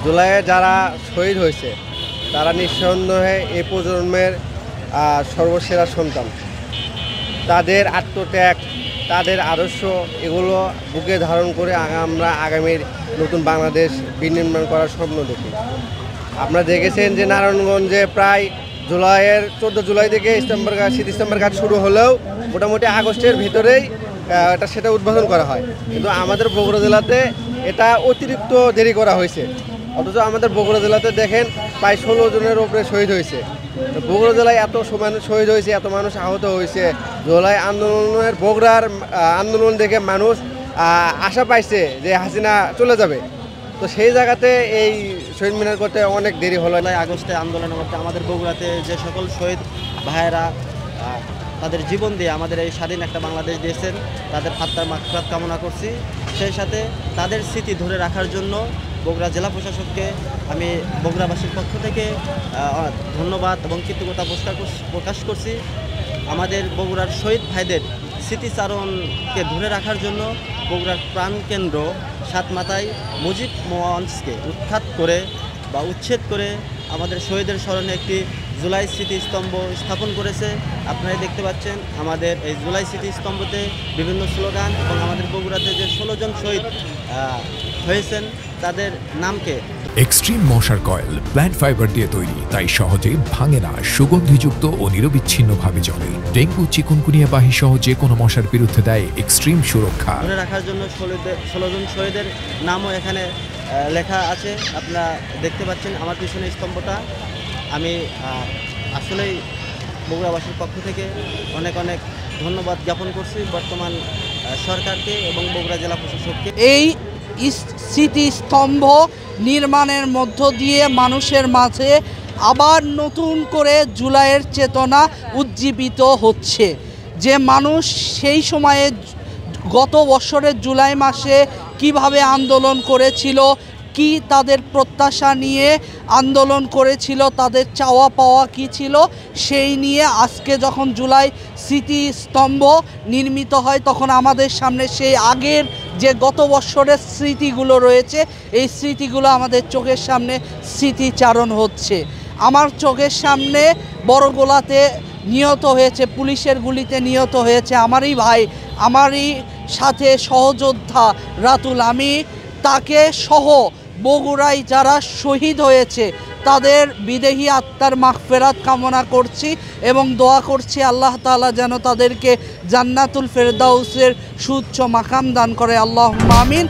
জুলাইয়ে যারা শহীদ হয়েছে তারা নিঃসন্দেহে এই প্রজন্মের সর্বসেরা সন্তান। তাদের আত্মত্যাগ, তাদের আদর্শ এগুলো বুকে ধারণ করে আমরা আগামীর নতুন বাংলাদেশ বিনির্মাণ করার স্বপ্ন দেখি। আপনারা দেখেছেন যে নারায়ণগঞ্জে প্রায় 14 জুলাই থেকে স্মৃতি স্তম্ভের কাজ শুরু হলেও মোটামুটি আগস্টের ভিতরেই সেটা উদ্বোধন করা হয়, কিন্তু আমাদের বগুড়া জেলাতে এটা অতিরিক্ত দেরি করা হয়েছে। অথচ আমাদের বগুড়া জেলাতে দেখেন প্রায় 16 জনের উপরে শহীদ হয়েছে। বগুড়া জেলায় এত মানুষ শহীদ হয়েছে, এত মানুষ আহত হয়েছে। জুলাই আন্দোলনের বগুড়ার আন্দোলন দেখে মানুষ আশা পাইছে যে হাসিনা চলে যাবে। তো সেই জায়গাতে এই শহীদ মিনার করতে অনেক দেরি হলো। আগস্টে আন্দোলনের মধ্যে আমাদের বগুড়াতে যে সকল শহীদ ভাইয়েরা তাদের জীবন দিয়ে আমাদের এই স্বাধীন একটা বাংলাদেশ দিয়েছেন, তাদের আত্মার মাগফিরাত কামনা করছি। সেই সাথে তাদের স্মৃতি ধরে রাখার জন্য বগুড়া জেলা প্রশাসককে আমি বগুড়াবাসীর পক্ষ থেকে ধন্যবাদ এবং কৃতজ্ঞতা প্রকাশ করছি। আমাদের বগুড়ার শহীদ ভাইদের স্মৃতিচারণকে ধরে রাখার জন্য বগুড়ার প্রাণকেন্দ্র সাতমাথায় মুজিব মঞ্চকে উচ্ছেদ করে আমাদের শহীদের স্মরণে একটি জুলাই স্মৃতিস্তম্ভ স্থাপন করেছে। আপনারা দেখতে পাচ্ছেন আমাদের এই জুলাই স্মৃতিস্তম্ভতে বিভিন্ন স্লোগান এবং আমাদের বগুড়াতে যে 16 জন শহীদ হয়েছেন তাদের নামকে। এক্সট্রিম মশার কয়েল প্ল্যান্ট ফাইবার দিয়ে তৈরি, তাই সহজে ভাঙে না, সুগন্ধিযুক্ত ও নিরবিচ্ছিন্নভাবে জ্বলে। ডেঙ্গু, চিকুনগুনিয়া বাহি সহ যে কোনো মশার বিরুদ্ধে দেয় এক্সট্রিম সুরক্ষা। ধরে রাখার জন্য 16 জন শহীদের নামও এখানে লেখা আছে। আপনারা দেখতে পাচ্ছেন আমার পিছনে স্তম্ভটা। আমি আসলেই বগুড়াবাসীর পক্ষ থেকে অনেক অনেক ধন্যবাদ জ্ঞাপন করছি বর্তমান সরকারকে এবং বগুড়া জেলা প্রশাসককে। এই স্মৃতিস্তম্ভ নির্মাণের মধ্য দিয়ে মানুষের মাঝে আবার নতুন করে জুলাইয়ের চেতনা উজ্জীবিত হচ্ছে। যে মানুষ সেই সময়ে গত বছরের জুলাই মাসে কিভাবে আন্দোলন করেছিল, কি তাদের প্রত্যাশা নিয়ে আন্দোলন করেছিল, তাদের চাওয়া পাওয়া কি ছিল, সেই নিয়ে আজকে যখন জুলাই স্মৃতিস্তম্ভ নির্মিত হয় তখন আমাদের সামনে সেই আগের যে গত বছরের স্মৃতিগুলো রয়েছে এই স্মৃতিগুলো আমাদের চোখের সামনে স্মৃতিচারণ হচ্ছে। আমার চোখের সামনে বড়গোলাতে নিহত হয়েছে, পুলিশের গুলিতে নিহত হয়েছে আমারই ভাই, আমারই সাথে সহযোদ্ধা রাতুল। আমি তাকে সহ বগুড়ায় যারা শহীদ হয়েছে তাদের বিদেহী আত্মার মাগফিরাত কামনা করছি এবং দোয়া করছি আল্লাহ তাআলা যেন তাদেরকে জান্নাতুল ফেরদাউসের সুউচ্চ মাকাম দান করে। আল্লাহুম্মা আমিন।